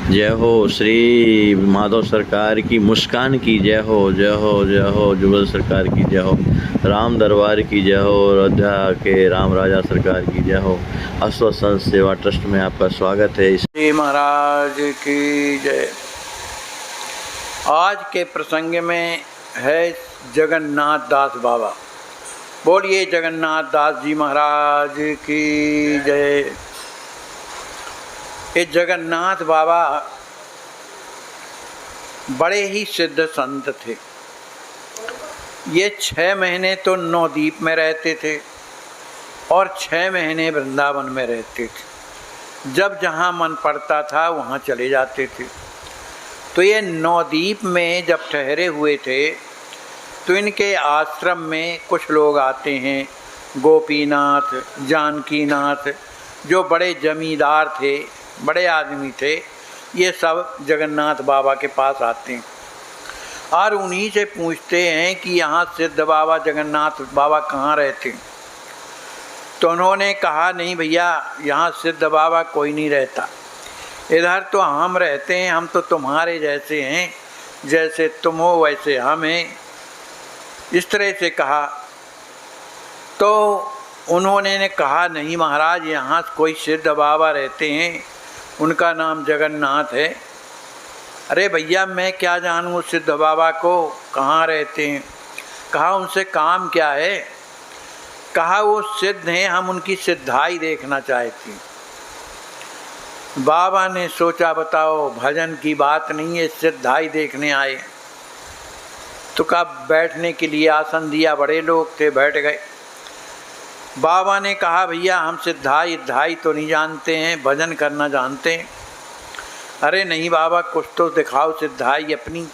जय हो श्री माधव सरकार की, मुस्कान की जय हो, जय हो, जय हो जुगल सरकार की जय हो, राम दरबार की जय हो, अयोध्या के राम राजा सरकार की जय हो। अश्वसंत सेवा ट्रस्ट में आपका स्वागत है। श्री महाराज की जय। आज के प्रसंग में है जगन्नाथ दास बाबा। बोलिए जगन्नाथ दास जी महाराज की जय। ये जगन्नाथ बाबा बड़े ही सिद्ध संत थे। ये 6 महीने तो नवद्वीप में रहते थे और 6 महीने वृंदावन में रहते थे। जब जहाँ मन पड़ता था वहाँ चले जाते थे। तो ये नवद्वीप में जब ठहरे हुए थे तो इनके आश्रम में कुछ लोग आते हैं, गोपीनाथ, जानकीनाथ, जो बड़े जमींदार थे, बड़े आदमी थे, ये सब जगन्नाथ बाबा के पास आते हैं और उन्हीं से पूछते हैं कि यहाँ सिद्ध बाबा जगन्नाथ बाबा कहाँ रहते हैं। तो उन्होंने कहा, नहीं भैया, यहाँ सिद्ध बाबा कोई नहीं रहता, इधर तो हम रहते हैं, हम तो तुम्हारे जैसे हैं, जैसे तुम हो वैसे हम हैं। इस तरह से कहा। तो उन्होंने कहा, नहीं महाराज, यहाँ कोई सिद्ध बाबा रहते हैं, उनका नाम जगन्नाथ है। अरे भैया, मैं क्या जानूँ सिद्ध बाबा को, कहाँ रहते हैं। कहा, उनसे काम क्या है। कहा, वो सिद्ध हैं, हम उनकी सिद्धाई देखना चाहते हैं। बाबा ने सोचा, बताओ, भजन की बात नहीं है, सिद्धाई देखने आए। तो कहा, बैठने के लिए आसन दिया, बड़े लोग थे, बैठ गए। बाबा ने कहा, भैया, हम सिद्धाई तो नहीं जानते हैं, भजन करना जानते हैं। अरे नहीं बाबा, कुछ तो दिखाओ सिद्धाई अपनी,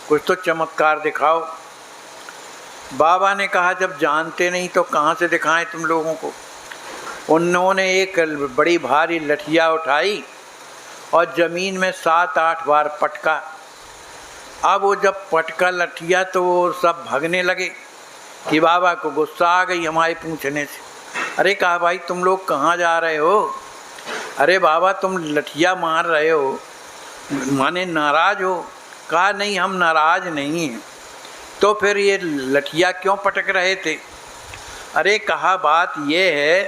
कुछ तो चमत्कार दिखाओ। बाबा ने कहा, जब जानते नहीं तो कहाँ से दिखाएं तुम लोगों को। उन्होंने एक बड़ी भारी लठिया उठाई और ज़मीन में 7-8 बार पटका। अब वो जब पटका लठिया तो वो सब भागने लगे कि बाबा को गुस्सा आ गई हमारे पूछने से। अरे कहा, भाई तुम लोग कहाँ जा रहे हो। अरे बाबा, तुम लठिया मार रहे हो, माने नाराज़ हो। कहा, नहीं, हम नाराज़ नहीं हैं। तो फिर ये लठिया क्यों पटक रहे थे। अरे कहा, बात ये है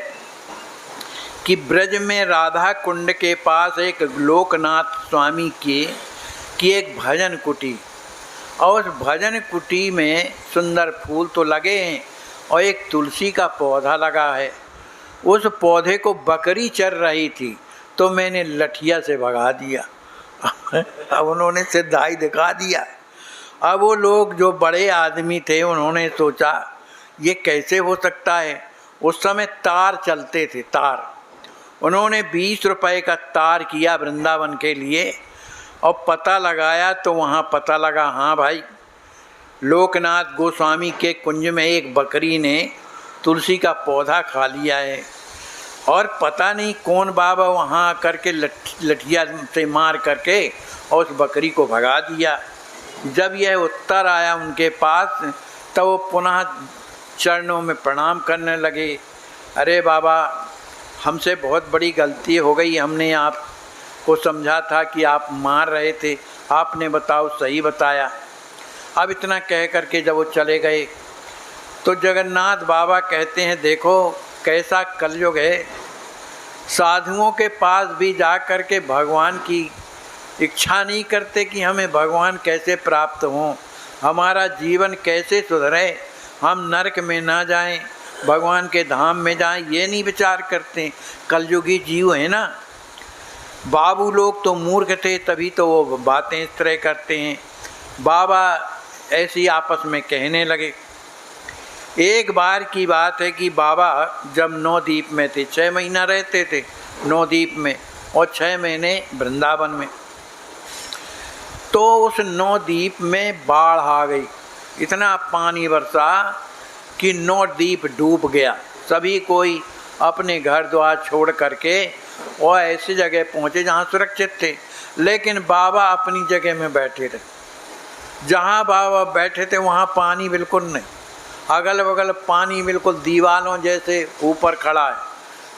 कि ब्रज में राधा कुंड के पास एक लोकनाथ स्वामी की एक भजन कुटी, और उस भजन कुटी में सुंदर फूल तो लगे हैं और एक तुलसी का पौधा लगा है। उस पौधे को बकरी चर रही थी, तो मैंने लठिया से भगा दिया। अब उन्होंने सिद्धाई दिखा दिया। अब वो लोग जो बड़े आदमी थे, उन्होंने सोचा ये कैसे हो सकता है। उस समय तार चलते थे, तार। उन्होंने 20 रुपए का तार किया वृंदावन के लिए और पता लगाया, तो वहाँ पता लगा, हाँ भाई, लोकनाथ गोस्वामी के कुंज में एक बकरी ने तुलसी का पौधा खा लिया है। और पता नहीं कौन बाबा वहाँ करके लठिया से मार करके और उस बकरी को भगा दिया। जब यह उत्तर आया उनके पास, तब वो पुनः चरणों में प्रणाम करने लगे। अरे बाबा, हमसे बहुत बड़ी गलती हो गई, हमने आपको समझा था कि आप मार रहे थे, आपने बताओ सही बताया। अब इतना कह करके जब वो चले गए तो जगन्नाथ बाबा कहते हैं, देखो कैसा कलयुग है। साधुओं के पास भी जा कर के भगवान की इच्छा नहीं करते कि हमें भगवान कैसे प्राप्त हों, हमारा जीवन कैसे सुधरे, हम नरक में ना जाएं, भगवान के धाम में जाएं, ये नहीं विचार करते। कलयुगी जीव है ना। बाबू लोग तो मूर्ख थे, तभी तो वो बातें इस तरह करते हैं। बाबा ऐसी आपस में कहने लगे। एक बार की बात है कि बाबा जब नवद्वीप में थे, 6 महीना रहते थे नवद्वीप में और 6 महीने वृंदावन में। तो उस नवद्वीप में बाढ़ आ गई, इतना पानी बरसा कि नवद्वीप डूब गया। सभी कोई अपने घर द्वार छोड़ करके और ऐसी जगह पहुँचे जहाँ सुरक्षित थे, लेकिन बाबा अपनी जगह में बैठे थे। जहाँ बाबा बैठे थे वहाँ पानी बिल्कुल नहीं, अगल बगल पानी बिल्कुल दीवारों जैसे ऊपर खड़ा है,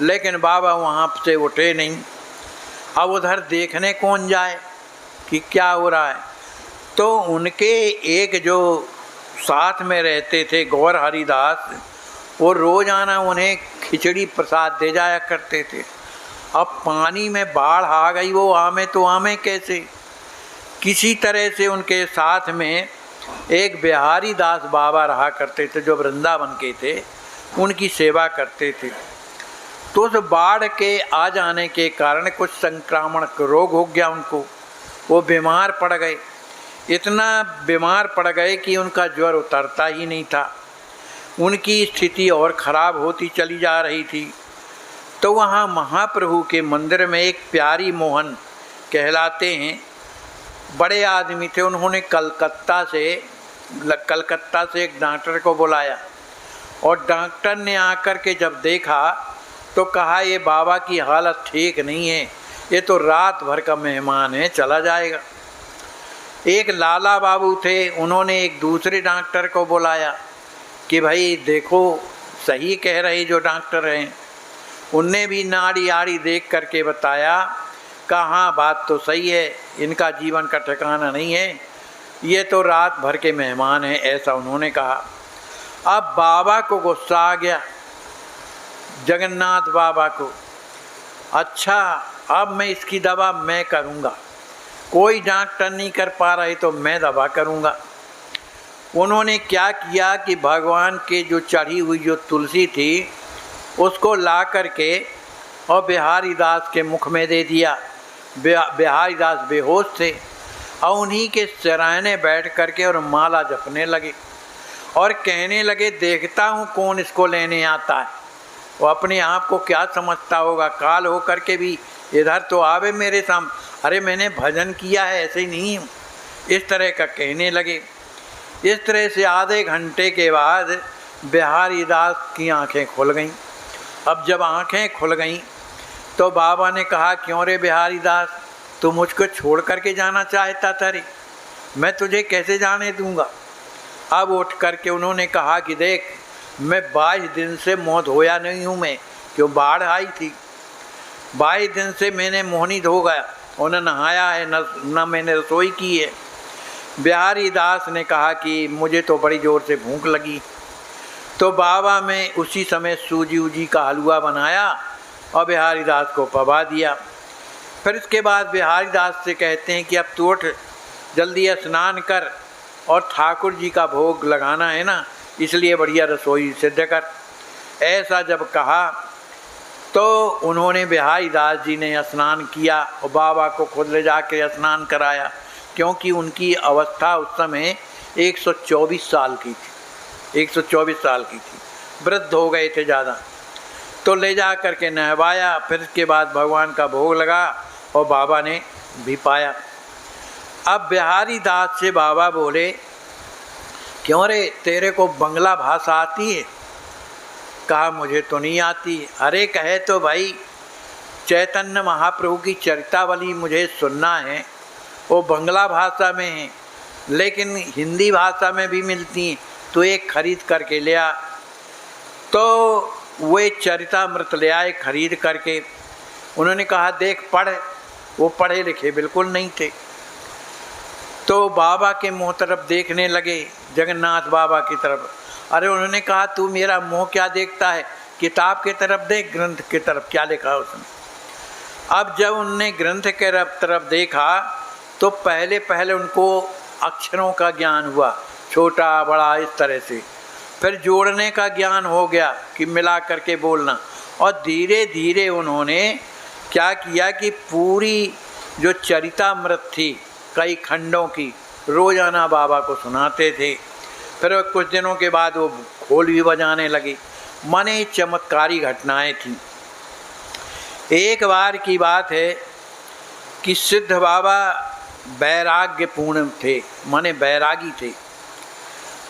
लेकिन बाबा वहाँ से उठे नहीं। अब उधर देखने कौन जाए कि क्या हो रहा है। तो उनके एक जो साथ में रहते थे गौर हरिदास, वो रोज़ाना उन्हें खिचड़ी प्रसाद दे जाया करते थे। अब पानी में बाढ़ आ गई, वो आमे तो आमे कैसे। किसी तरह से उनके साथ में एक बिहारी दास बाबा रहा करते थे जो वृंदावन के थे, उनकी सेवा करते थे। तो उस बाढ़ के आ जाने के कारण कुछ संक्रामण रोग हो गया उनको, वो बीमार पड़ गए। इतना बीमार पड़ गए कि उनका ज्वर उतरता ही नहीं था, उनकी स्थिति और ख़राब होती चली जा रही थी। तो वहाँ महाप्रभु के मंदिर में एक प्यारी मोहन कहलाते हैं, बड़े आदमी थे। उन्होंने कलकत्ता से एक डॉक्टर को बुलाया और डॉक्टर ने आकर के जब देखा तो कहा ये बाबा की हालत ठीक नहीं है, ये तो रात भर का मेहमान है, चला जाएगा। एक लाला बाबू थे, उन्होंने एक दूसरे डॉक्टर को बुलाया कि भाई देखो सही कह रहे जो डॉक्टर हैं। उनने भी नाड़ी आड़ी देख करके बताया, कहाँ बात तो सही है, इनका जीवन का ठिकाना नहीं है, ये तो रात भर के मेहमान हैं, ऐसा उन्होंने कहा। अब बाबा को गुस्सा आ गया, जगन्नाथ बाबा को। अच्छा अब मैं इसकी दवा मैं करूँगा, कोई डॉक्टर नहीं कर पा रहे तो मैं दवा करूँगा। उन्होंने क्या किया कि भगवान के जो चढ़ी हुई जो तुलसी थी उसको ला करके और बिहारी दास के मुख में दे दिया। बिहारी दास बेहोश थे और उन्हीं के सराहने बैठ करके और माला जपने लगे और कहने लगे, देखता हूँ कौन इसको लेने आता है। वो अपने आप को क्या समझता होगा, काल हो करके भी इधर तो आवे मेरे सामने, अरे मैंने भजन किया है, ऐसे ही नहीं हूँ, इस तरह का कहने लगे। इस तरह से आधे घंटे के बाद बिहारी दास की आंखें खुल गईं। अब जब आंखें खुल गईं तो बाबा ने कहा, क्यों रे बिहारी दास, तू मुझको छोड़ करके जाना चाहता था रे, मैं तुझे कैसे जाने दूंगा। अब उठ करके उन्होंने कहा कि देख, मैं 22 दिन से मुँह धोया नहीं हूँ, मैं क्यों बाढ़ आई थी, 22 दिन से मैंने मुँह नहीं धो गया और न नहाया है न मैंने रसोई की है। बिहारी दास ने कहा कि मुझे तो बड़ी ज़ोर से भूख लगी। तो बाबा में उसी समय सूजी उजी का हलवा बनाया और बिहारी दास को पवा दिया। फिर इसके बाद बिहारी दास से कहते हैं कि अब तू उठ, जल्दी स्नान कर और ठाकुर जी का भोग लगाना है ना, इसलिए बढ़िया रसोई सिद्ध कर। ऐसा जब कहा तो उन्होंने बिहारी दास जी ने स्नान किया और बाबा को खुद ले जाकर स्नान कराया, क्योंकि उनकी अवस्था उस समय 124 साल की थी, 124 साल की थी, वृद्ध हो गए थे ज़्यादा। तो ले जा कर के नहवाया, फिर इसके बाद भगवान का भोग लगा और बाबा ने भी पाया। अब बिहारी दास से बाबा बोले, क्यों रे तेरे को बंगला भाषा आती है? कहा मुझे तो नहीं आती। अरे कहे तो भाई चैतन्य महाप्रभु की चरितावली मुझे सुनना है, वो बंगला भाषा में है लेकिन हिंदी भाषा में भी मिलती हैं, तो एक खरीद करके ले आ। तो वे चरितामृत ले आए खरीद करके। उन्होंने कहा देख पढ़, वो पढ़े लिखे बिल्कुल नहीं थे। तो बाबा के मुँह तरफ देखने लगे, जगन्नाथ बाबा की तरफ। अरे उन्होंने कहा तू मेरा मुँह क्या देखता है, किताब की तरफ देख, ग्रंथ की तरफ क्या लिखा उसने। अब जब उनने ग्रंथ के तरफ देखा तो पहले पहले उनको अक्षरों का ज्ञान हुआ, छोटा बड़ा इस तरह से। फिर जोड़ने का ज्ञान हो गया कि मिला करके बोलना, और धीरे धीरे उन्होंने क्या किया कि पूरी जो चरितामृत थी कई खंडों की रोज़ाना बाबा को सुनाते थे। फिर कुछ दिनों के बाद वो खोल भी बजाने लगे। माने चमत्कारी घटनाएं थीं। एक बार की बात है कि सिद्ध बाबा वैराग्यपूर्ण थे, माने बैरागी थे।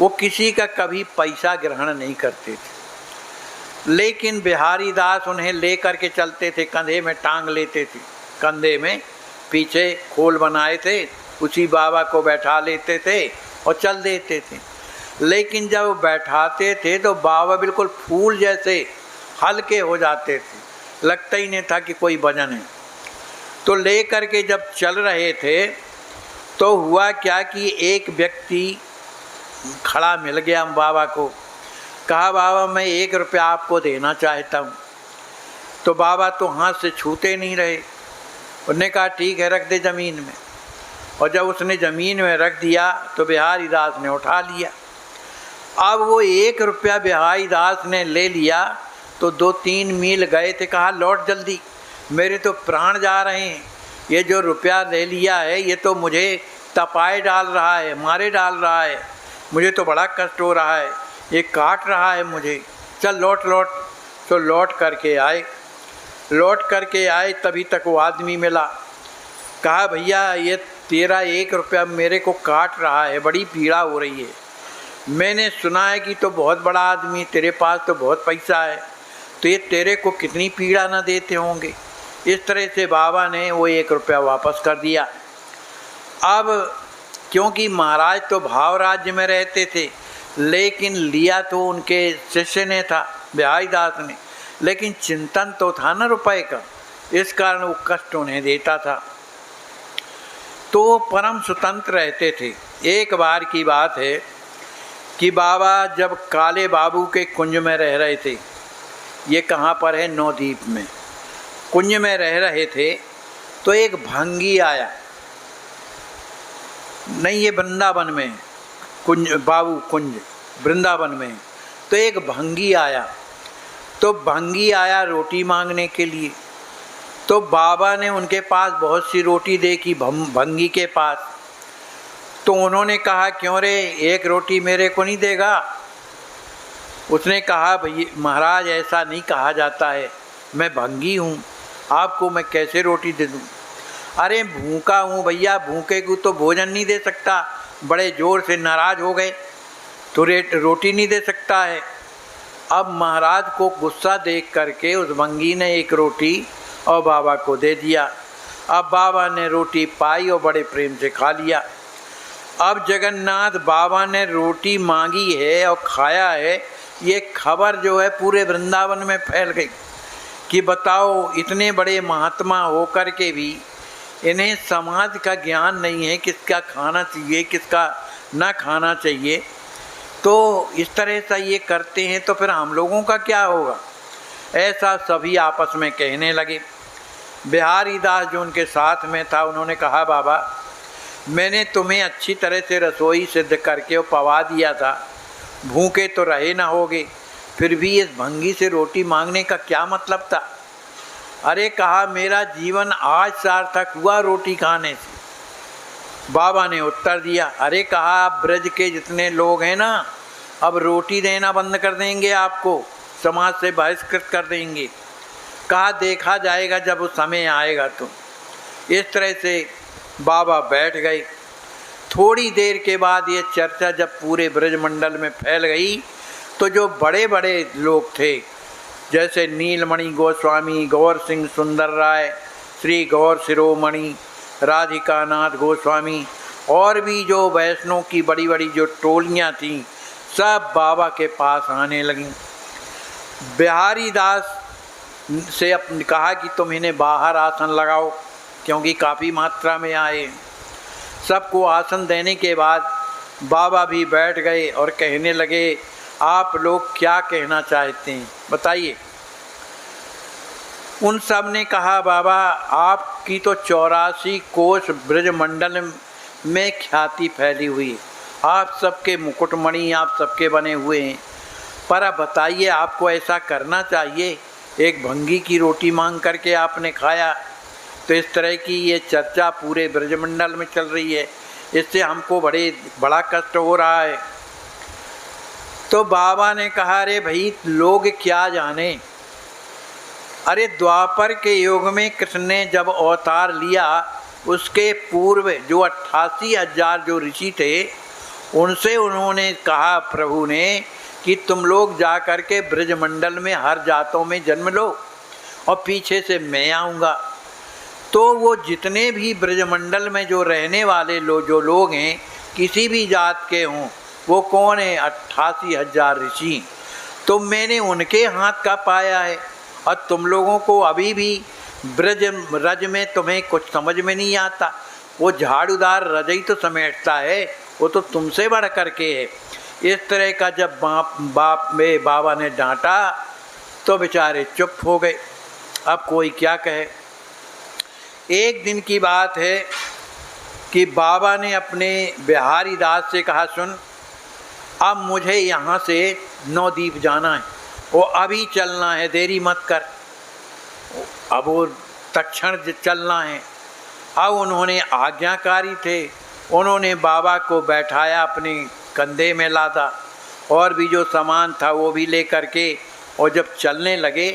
वो किसी का कभी पैसा ग्रहण नहीं करते थे, लेकिन बिहारी दास उन्हें ले करके चलते थे, कंधे में टांग लेते थे, कंधे में पीछे खोल बनाए थे, उसी बाबा को बैठा लेते थे और चल देते थे। लेकिन जब बैठाते थे तो बाबा बिल्कुल फूल जैसे हल्के हो जाते थे, लगता ही नहीं था कि कोई वजन है। तो ले करके जब चल रहे थे तो हुआ क्या कि एक व्यक्ति खड़ा मिल गया बाबा को। कहा बाबा मैं 1 रुपया आपको देना चाहता हूँ। तो बाबा तो हाथ से छूते नहीं रहे। उन्होंने कहा ठीक है रख दे ज़मीन में। और जब उसने ज़मीन में रख दिया तो बिहारी दास ने उठा लिया। अब वो 1 रुपया बिहारी दास ने ले लिया तो 2-3 मील गए थे। कहा लौट जल्दी, मेरे तो प्राण जा रहे हैं। ये जो रुपया ले लिया है ये तो मुझे तपाए डाल रहा है, मारे डाल रहा है, मुझे तो बड़ा कष्ट हो रहा है, ये काट रहा है मुझे, चल लौट लौट। तो लौट करके आए तभी तक वो आदमी मिला। कहा भैया ये तेरा 1 रुपया मेरे को काट रहा है, बड़ी पीड़ा हो रही है। मैंने सुना है कि तो बहुत बड़ा आदमी, तेरे पास तो बहुत पैसा है, तो ये तेरे को कितनी पीड़ा ना देते होंगे। इस तरह से बाबा ने वो 1 रुपया वापस कर दिया। अब क्योंकि महाराज तो भाव राज्य में रहते थे, लेकिन लिया तो उनके शिष्य ने था, बिहारी दास ने, लेकिन चिंतन तो था ना रुपए का, इस कारण वो कष्ट उन्हें देता था। तो वो परम स्वतंत्र रहते थे। एक बार की बात है कि बाबा जब काले बाबू के कुंज में रह रहे थे, ये कहाँ पर है, नौदीप में, कुंज में रह रहे थे, तो एक भंगी आया। नहीं ये वृंदावन में कुंज, बाबू कुंज वृंदावन में। तो एक भंगी आया, तो भंगी आया रोटी मांगने के लिए। तो बाबा ने उनके पास बहुत सी रोटी देखी भंगी के पास। तो उन्होंने कहा क्यों रे, 1 रोटी मेरे को नहीं देगा? उसने कहा भैया महाराज ऐसा नहीं कहा जाता है, मैं भंगी हूँ, आपको मैं कैसे रोटी दे दूँ? अरे भूखा हूँ भैया, भूखे को तो भोजन नहीं दे सकता। बड़े ज़ोर से नाराज़ हो गए, तो रोटी नहीं दे सकता है। अब महाराज को गुस्सा देख करके उस भंगी ने 1 रोटी और बाबा को दे दिया। अब बाबा ने रोटी पाई और बड़े प्रेम से खा लिया। अब जगन्नाथ बाबा ने रोटी मांगी है और खाया है, ये खबर जो है पूरे वृंदावन में फैल गई कि बताओ इतने बड़े महात्मा होकर के भी इन्हें समाज का ज्ञान नहीं है, किसका खाना चाहिए किसका ना खाना चाहिए। तो इस तरह से ये करते हैं तो फिर हम लोगों का क्या होगा? ऐसा सभी आपस में कहने लगे। बिहारी दास जो उनके साथ में था, उन्होंने कहा बाबा मैंने तुम्हें अच्छी तरह से रसोई सिद्ध करके और पवा दिया था, भूखे तो रहे ना होगे, फिर भी इस भंगी से रोटी मांगने का क्या मतलब था? अरे कहा मेरा जीवन आज सार्थक हुआ रोटी खाने से। बाबा ने उत्तर दिया, अरे कहा ब्रज के जितने लोग हैं ना, अब रोटी देना बंद कर देंगे, आपको समाज से बहिष्कृत कर देंगे। कहा देखा जाएगा जब उस समय आएगा तो। इस तरह से बाबा बैठ गए। थोड़ी देर के बाद ये चर्चा जब पूरे ब्रजमंडल में फैल गई तो जो बड़े बड़े लोग थे, जैसे नीलमणि गोस्वामी, गौर सिंह सुंदर राय, श्री गौर शिरोमणि, राधिकानाथ गोस्वामी और भी जो वैष्णव की बड़ी बड़ी जो टोलियाँ थीं, सब बाबा के पास आने लगीं। बिहारी दास से अपने कहा कि तुम इन्हें बाहर आसन लगाओ, क्योंकि काफ़ी मात्रा में आए। सबको आसन देने के बाद बाबा भी बैठ गए और कहने लगे आप लोग क्या कहना चाहते हैं बताइए। उन सब ने कहा बाबा आपकी तो 84 कोस ब्रजमंडल में ख्याति फैली हुई है, आप सबके मुकुटमणि आप सबके बने हुए हैं, पर अब बताइए आपको ऐसा करना चाहिए? एक भंगी की रोटी मांग करके आपने खाया। तो इस तरह की ये चर्चा पूरे ब्रजमंडल में चल रही है, इससे हमको बड़ा कष्ट हो रहा है। तो बाबा ने कहा अरे भाई लोग क्या जाने, अरे द्वापर के युग में कृष्ण ने जब अवतार लिया उसके पूर्व जो 88,000 जो ऋषि थे, उनसे उन्होंने कहा प्रभु ने कि तुम लोग जा कर के ब्रजमंडल में हर जातों में जन्म लो और पीछे से मैं आऊँगा। तो वो जितने भी ब्रजमंडल में जो रहने वाले जो लोग हैं, किसी भी जात के हों, वो कौन है? 88,000 ऋषि। तो मैंने उनके हाथ का पाया है और तुम लोगों को अभी भी रज में तुम्हें कुछ समझ में नहीं आता। वो झाड़ूदार रजई तो समेटता है, वो तो तुमसे बढ़ करके है। इस तरह का जब बाबा ने डांटा तो बेचारे चुप हो गए। अब कोई क्या कहे। एक दिन की बात है कि बाबा ने अपने बिहारी दास से कहा, सुन अब मुझे यहाँ से नवद्वीप जाना है, वो अभी चलना है, देरी मत कर। अब वो तत्क्षण चलना है। अब उन्होंने आज्ञाकारी थे, उन्होंने बाबा को बैठाया, अपने कंधे में लादा और भी जो सामान था वो भी ले करके, और जब चलने लगे,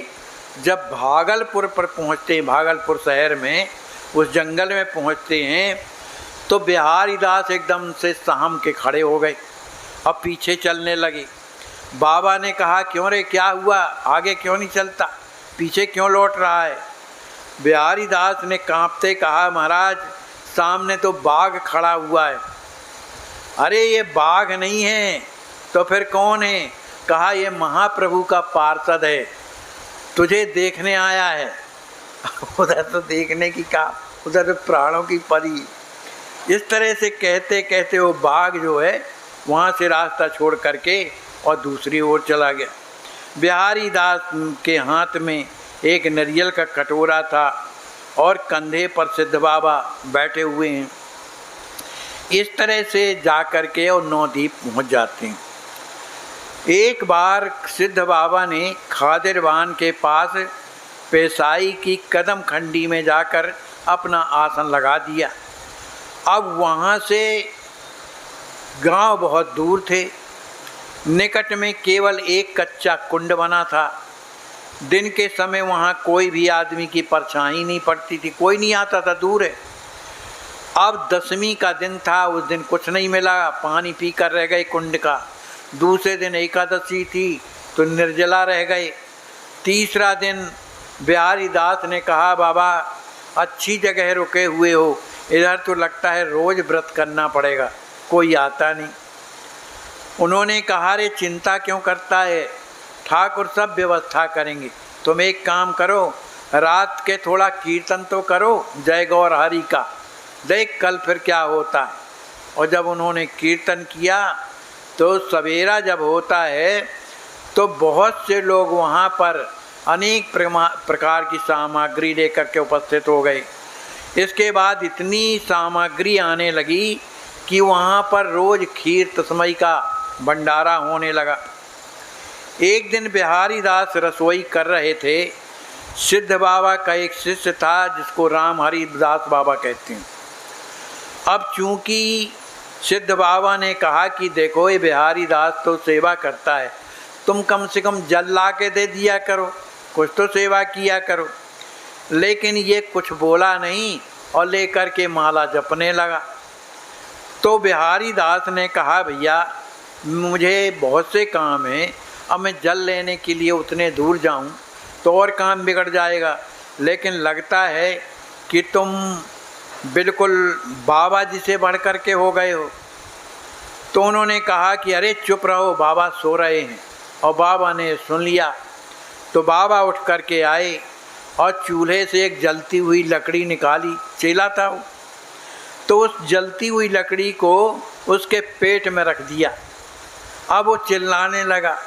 जब भागलपुर पर पहुँचते हैं, भागलपुर शहर में उस जंगल में पहुँचते हैं, तो बिहारी दास एकदम से सहम के खड़े हो गए। अब पीछे चलने लगे। बाबा ने कहा, क्यों रे, क्या हुआ, आगे क्यों नहीं चलता, पीछे क्यों लौट रहा है? बिहारी दास ने कांपते कहा, महाराज सामने तो बाघ खड़ा हुआ है। अरे ये बाघ नहीं है तो फिर कौन है? कहा, ये महाप्रभु का पार्षद है, तुझे देखने आया है। उधर तो देखने की कहा, उधर तो प्राणों की परी। इस तरह से कहते कहते वो बाघ जो है वहाँ से रास्ता छोड़ करके और दूसरी ओर चला गया। बिहारी दास के हाथ में एक नारियल का कटोरा था और कंधे पर सिद्ध बाबा बैठे हुए हैं। इस तरह से जा कर के और नवद्वीप पहुँच जाते हैं। एक बार सिद्ध बाबा ने खादिरवान के पास पेशाई की कदम खंडी में जाकर अपना आसन लगा दिया। अब वहाँ से गांव बहुत दूर थे, निकट में केवल एक कच्चा कुंड बना था। दिन के समय वहाँ कोई भी आदमी की परछाई नहीं पड़ती थी, कोई नहीं आता था, दूर है। अब 10वीं का दिन था, उस दिन कुछ नहीं मिला, पानी पी कर रह गए कुंड का। दूसरे दिन एकादशी थी तो निर्जला रह गए। तीसरा दिन बिहारी दास ने कहा, बाबा अच्छी जगह रुके हुए हो, इधर तो लगता है रोज़ व्रत करना पड़ेगा, कोई आता नहीं। उन्होंने कहा, रे चिंता क्यों करता है, ठाकुर सब व्यवस्था करेंगे, तुम एक काम करो, रात के थोड़ा कीर्तन तो करो जय गौर हरि का, देख कल फिर क्या होता है। और जब उन्होंने कीर्तन किया तो सवेरा जब होता है तो बहुत से लोग वहाँ पर अनेक प्रकार की सामग्री लेकर के उपस्थित हो गए। इसके बाद इतनी सामग्री आने लगी कि वहाँ पर रोज़ खीर तस्मई का भंडारा होने लगा। एक दिन बिहारी दास रसोई कर रहे थे। सिद्ध बाबा का एक शिष्य था जिसको राम हरि दास बाबा कहते हैं। अब चूँकि सिद्ध बाबा ने कहा कि देखो ये बिहारी दास तो सेवा करता है, तुम कम से कम जल ला के दे दिया करो, कुछ तो सेवा किया करो। लेकिन ये कुछ बोला नहीं और लेकर के माला जपने लगा। तो बिहारी दास ने कहा, भैया मुझे बहुत से काम हैं, अब मैं जल लेने के लिए उतने दूर जाऊं तो और काम बिगड़ जाएगा, लेकिन लगता है कि तुम बिल्कुल बाबा जी से बढ़ कर के हो गए हो। तो उन्होंने कहा कि अरे चुप रहो, बाबा सो रहे हैं। और बाबा ने सुन लिया। तो बाबा उठ कर के आए और चूल्हे से एक जलती हुई लकड़ी निकाली, चेला था वो, तो उस जलती हुई लकड़ी को उसके पेट में रख दिया। अब वो चिल्लाने लगा।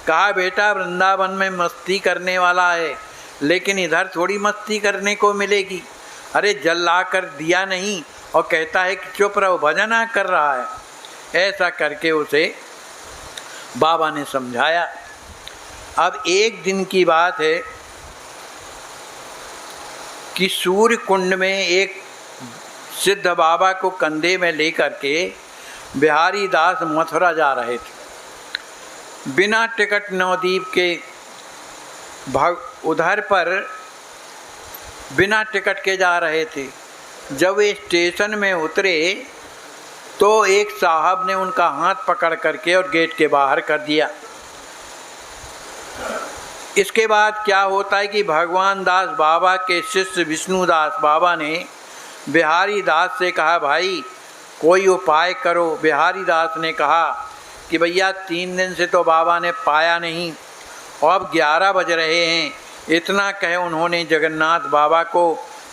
कहा, बेटा वृंदावन में मस्ती करने वाला है, लेकिन इधर थोड़ी मस्ती करने को मिलेगी। अरे जल ला कर दिया नहीं और कहता है कि चुप रहो, भजन कर रहा है। ऐसा करके उसे बाबा ने समझाया। अब एक दिन की बात है कि सूर्य कुंड में एक सिद्ध बाबा को कंधे में लेकर के बिहारी दास मथुरा जा रहे थे। बिना टिकट नवद्वीप के उधर पर बिना टिकट के जा रहे थे। जब वे स्टेशन में उतरे तो एक साहब ने उनका हाथ पकड़ करके और गेट के बाहर कर दिया। इसके बाद क्या होता है कि भगवान दास बाबा के शिष्य विष्णुदास बाबा ने बिहारी दास से कहा, भाई कोई उपाय करो। बिहारी दास ने कहा कि भैया 3 दिन से तो बाबा ने पाया नहीं और अब 11 बज रहे हैं, इतना कहे उन्होंने जगन्नाथ बाबा को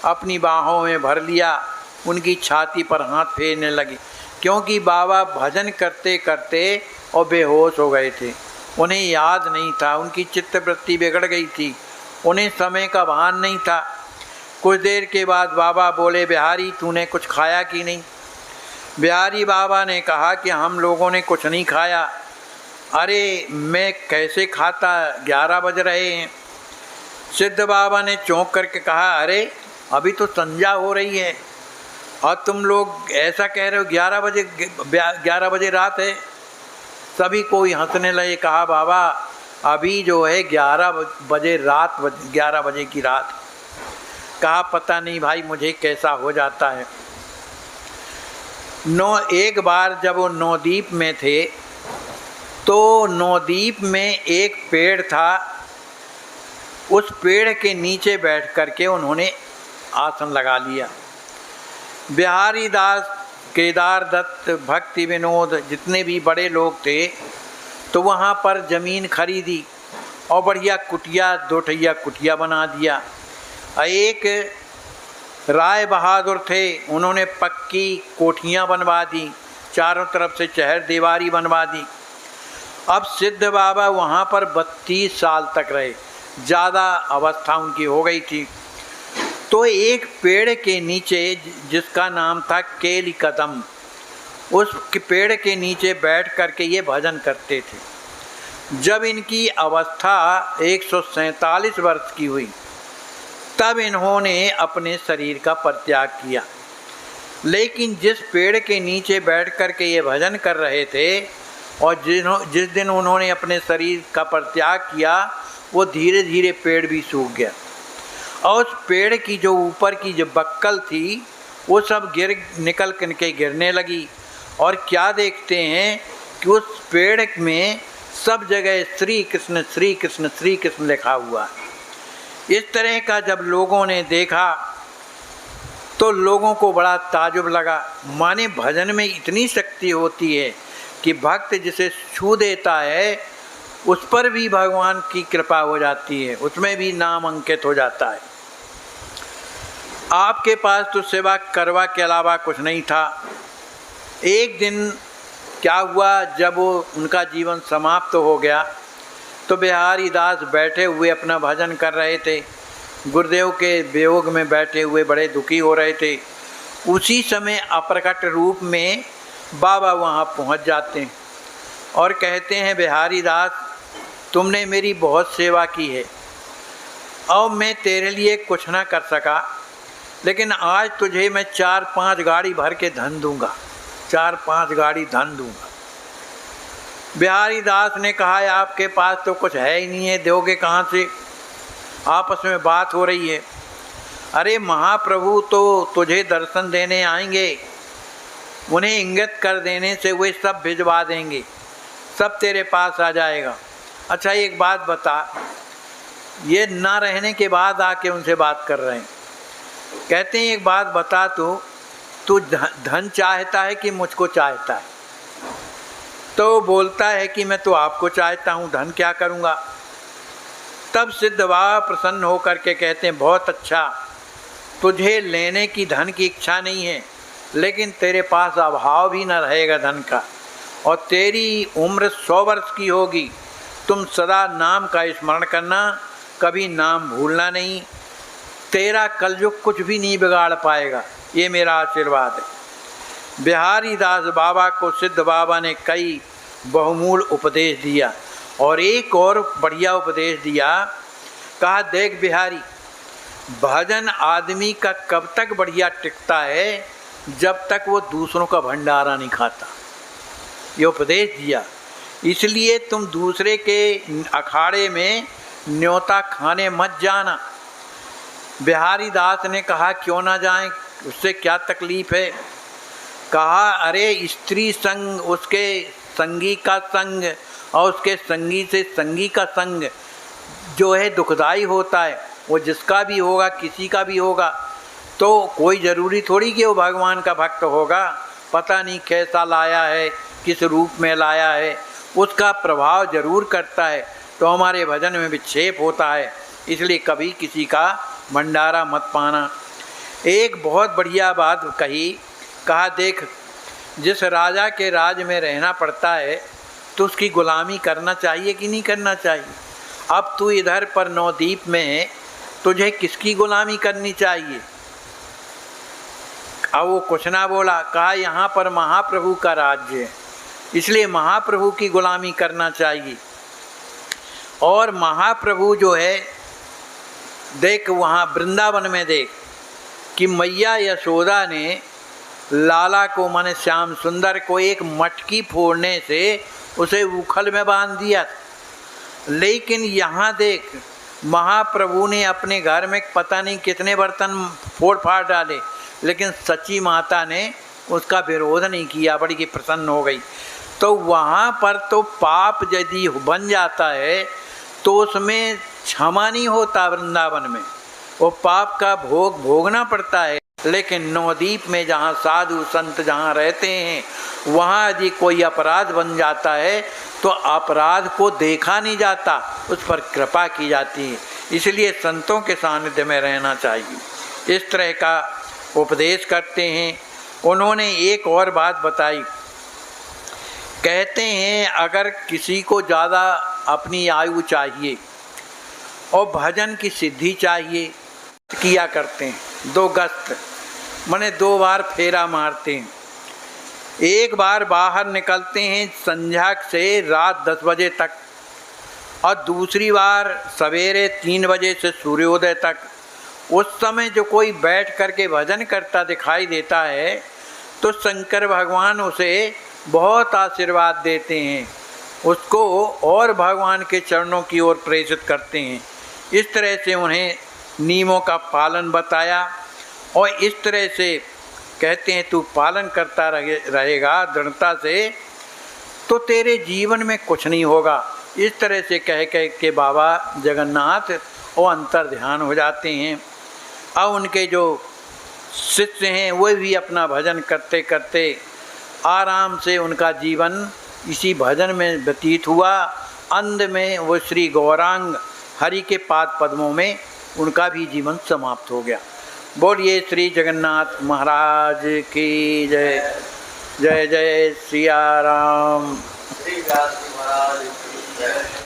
अपनी बाहों में भर लिया, उनकी छाती पर हाथ फेरने लगी, क्योंकि बाबा भजन करते करते और बेहोश हो गए थे। उन्हें याद नहीं था, उनकी चित्तवृत्ति बिगड़ गई थी, उन्हें समय का भान नहीं था। कुछ देर के बाद बाबा बोले, बिहारी तूने कुछ खाया कि नहीं? बिहारी बाबा ने कहा कि हम लोगों ने कुछ नहीं खाया। अरे मैं कैसे खाता, 11 बज रहे हैं। सिद्ध बाबा ने चौंक करके कहा, अरे अभी तो संध्या हो रही है और तुम लोग ऐसा कह रहे हो 11 बजे रात है। सभी कोई हंसने लगे। कहा, बाबा अभी जो है 11 बजे रात, 11 बजे की रात। कहा, पता नहीं भाई मुझे कैसा हो जाता है। एक बार जब वो नवद्वीप में थे तो नवद्वीप में एक पेड़ था, उस पेड़ के नीचे बैठ करके उन्होंने आसन लगा लिया। बिहारी दास, केदार दत्त, भक्ति विनोद, जितने भी बड़े लोग थे तो वहाँ पर ज़मीन खरीदी और बढ़िया कुटिया, 2 ठैया कुटिया बना दिया। एक राय बहादुर थे, उन्होंने पक्की कोठियाँ बनवा दी, चारों तरफ से चहर दीवारी बनवा दी। अब सिद्ध बाबा वहाँ पर 32 साल तक रहे, ज़्यादा अवस्था उनकी हो गई थी। तो एक पेड़ के नीचे, जिसका नाम था केली कदम, उस पेड़ के नीचे बैठ करके ये भजन करते थे। जब इनकी अवस्था 147 वर्ष की हुई तब इन्होंने अपने शरीर का परित्याग किया। लेकिन जिस पेड़ के नीचे बैठ करके ये भजन कर रहे थे और जिस दिन उन्होंने अपने शरीर का परित्याग किया, वो धीरे धीरे पेड़ भी सूख गया और उस पेड़ की जो ऊपर की जो बक्कल थी वो सब निकल के गिरने लगी। और क्या देखते हैं कि उस पेड़ में सब जगह श्री कृष्ण श्री कृष्ण श्री कृष्ण लिखा हुआ है। इस तरह का जब लोगों ने देखा तो लोगों को बड़ा ताजुब लगा। माने भजन में इतनी शक्ति होती है कि भक्त जिसे छू देता है उस पर भी भगवान की कृपा हो जाती है, उसमें भी नाम अंकित हो जाता है। आपके पास तो सेवा करवा के अलावा कुछ नहीं था। एक दिन क्या हुआ, जब वो उनका जीवन समाप्त हो गया तो बिहारी दास बैठे हुए अपना भजन कर रहे थे, गुरुदेव के वियोग में बैठे हुए बड़े दुखी हो रहे थे। उसी समय अप्रकट रूप में बाबा वहाँ पहुँच जाते हैं और कहते हैं, बिहारी दास तुमने मेरी बहुत सेवा की है और मैं तेरे लिए कुछ ना कर सका, लेकिन आज तुझे मैं 4-5 गाड़ी भर के धन दूंगा, 4-5 गाड़ी धन दूंगा। बिहारी दास ने कहा, आपके पास तो कुछ है ही नहीं है, दोगे कहाँ से? आपस में बात हो रही है। अरे महाप्रभु तो तुझे दर्शन देने आएंगे, उन्हें इंगित कर देने से वे सब भिजवा देंगे, सब तेरे पास आ जाएगा। अच्छा एक बात बता, ये ना रहने के बाद आके उनसे बात कर रहे हैं। कहते हैं एक बात बता, तू धन चाहता है कि मुझको चाहता है? तो बोलता है कि मैं तो आपको चाहता हूँ, धन क्या करूँगा। तब सिद्ध बाबा प्रसन्न होकर के कहते हैं, बहुत अच्छा, तुझे लेने की धन की इच्छा नहीं है, लेकिन तेरे पास अभाव भी न रहेगा धन का, और तेरी उम्र 100 वर्ष की होगी। तुम सदा नाम का स्मरण करना, कभी नाम भूलना नहीं, तेरा कलयुग कुछ भी नहीं बिगाड़ पाएगा, ये मेरा आशीर्वाद है। बिहारी दास बाबा को सिद्ध बाबा ने कई बहुमूल उपदेश दिया और एक और बढ़िया उपदेश दिया। कहा, देख बिहारी, भजन आदमी का कब तक बढ़िया टिकता है जब तक वो दूसरों का भंडारा नहीं खाता। ये उपदेश दिया। इसलिए तुम दूसरे के अखाड़े में न्योता खाने मत जाना। बिहारी दास ने कहा, क्यों ना जाएं, उससे क्या तकलीफ़ है? कहा, अरे स्त्री संग, उसके संगी का संग और उसके संगी से संगी का संग जो है दुखदाई होता है। वो जिसका भी होगा, किसी का भी होगा, तो कोई ज़रूरी थोड़ी कि वो भगवान का भक्त होगा। पता नहीं कैसा लाया है, किस रूप में लाया है, उसका प्रभाव जरूर करता है। तो हमारे भजन में विक्षेप होता है, इसलिए कभी किसी का भंडारा मत पाना। एक बहुत बढ़िया बात कहा देख, जिस राजा के राज में रहना पड़ता है तो उसकी गुलामी करना चाहिए कि नहीं करना चाहिए। अब तू इधर पर नवद्वीप में है, तुझे किसकी गुलामी करनी चाहिए? अब वो कुछ ना बोला, कहा यहाँ पर महाप्रभु का राज्य है, इसलिए महाप्रभु की गुलामी करना चाहिए। और महाप्रभु जो है, देख वहाँ वृंदावन में देख कि मैया यशोदा ने लाला को माने श्याम सुंदर को एक मटकी फोड़ने से उसे उखल में बांध दिया था। लेकिन यहाँ देख महाप्रभु ने अपने घर में पता नहीं कितने बर्तन फोड़ फाड़ डाले, लेकिन सच्ची माता ने उसका विरोध नहीं किया, बड़ी की प्रसन्न हो गई। तो वहाँ पर तो पाप यदि बन जाता है तो उसमें क्षमा नहीं होता, वृंदावन में वो पाप का भोग भोगना पड़ता है। लेकिन नवद्वीप में जहाँ साधु संत जहाँ रहते हैं, वहाँ यदि कोई अपराध बन जाता है तो अपराध को देखा नहीं जाता, उस पर कृपा की जाती है। इसलिए संतों के सानिध्य में रहना चाहिए। इस तरह का उपदेश करते हैं। उन्होंने एक और बात बताई, कहते हैं अगर किसी को ज़्यादा अपनी आयु चाहिए और भजन की सिद्धि चाहिए, किया करते हैं 2 गस्त, माने 2 बार फेरा मारते हैं। एक बार बाहर निकलते हैं संध्या से रात 10 बजे तक, और दूसरी बार सवेरे 3 बजे से सूर्योदय तक। उस समय जो कोई बैठ करके भजन करता दिखाई देता है तो शंकर भगवान उसे बहुत आशीर्वाद देते हैं, उसको और भगवान के चरणों की ओर प्रेरित करते हैं। इस तरह से उन्हें नियमों का पालन बताया और इस तरह से कहते हैं तू पालन करता रहेगा दृढ़ता से तो तेरे जीवन में कुछ नहीं होगा। इस तरह से कह के बाबा जगन्नाथ और अंतर ध्यान हो जाते हैं। अब उनके जो शिष्य हैं वो भी अपना भजन करते करते आराम से उनका जीवन इसी भजन में व्यतीत हुआ। अंत में वो श्री गौरांग हरि के पाद पद्मों में उनका भी जीवन समाप्त हो गया। बोलिए श्री जगन्नाथ महाराज की जय। जय जय सिया राम। श्री महाराज की जय।